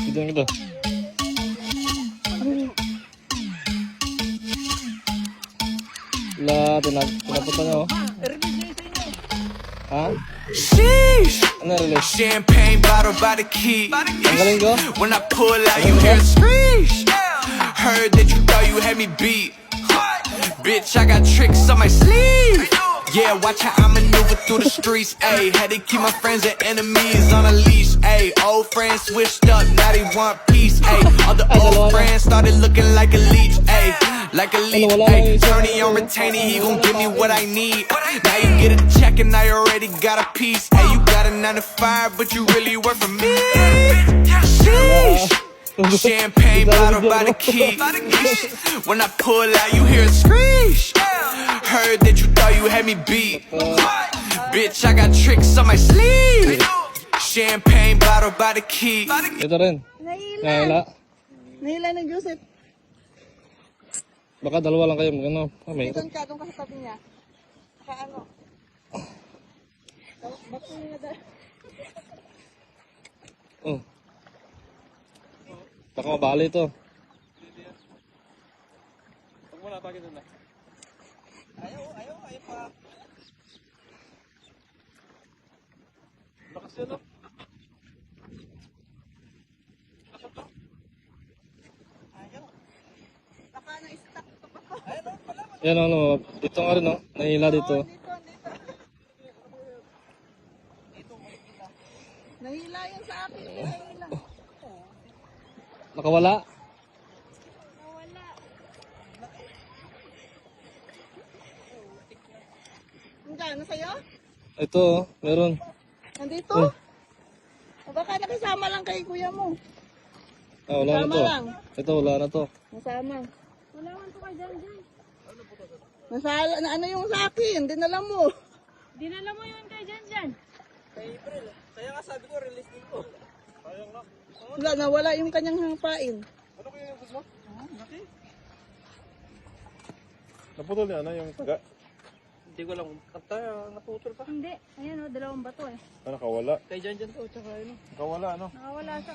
Ito. Wala, pinapunta niya, oh. Ha? Sheesh. Ano release? Champagne bottle by the key. Ang galing ko. When I pull out, you hear a screech. Heard that you thought you had me beat. Bitch, I got tricks on my sleeve. Yeah, watch how I maneuver through the streets. Ayy, had to keep my friends and enemies on a leash. Ayy, old friends switched up, now they want peace. Ayy, all the old friends started looking like a leech. Ayy, like a leech. Ayy, Tony on retainer, he gon' give me what I need. Now you get a check and I already got a piece. Ayy, you got a 9 to 5, but you really work for me. Sheesh. Champagne bottle by the key. When I pull out, you hear a screech. Heard that you thought you had me beat. Bitch, I got tricks on my sleeve. Champagne bottle by the key. Ito rin. Nahila. Nahila ng Joseph. Baka dalawa lang kayo. Ano? May Doon ka sa tabi niya. Ano? Bakit niya dahil? Oh. Baka mabali ito. Huwag mo na, pagin doon na. Ayaw pa. Lakas yan, no? Ayaw. Baka na-stuck ito pa ko. Yan, ano. Dito nga rin, no? Nahila dito. Dito. Nahila yan sa akin. Nahila. Nakawala. Ano sa'yo? Ito, oh. Meron. Nandito? Oh. O baka nakisama lang kay kuya mo. Ah, wala na Kasama to. lang. Ito, wala na to. Nasama. Wala man to kay Jan. Nasala na ano yung sa akin? Dinala mo. Dinala mo yun kay Jan. Kaya nga sabi ko, release dito. Wala, nawala yung kanyang hampain. Ano kaya yung gusto mo? Naputol niya na yung taga. Hindi ko lang, naputol pa. Hindi. Ayan o, dalawang bato eh. Nakawala. Kay Jan to, tsaka ano. Nakawala, ano? Nakawala sa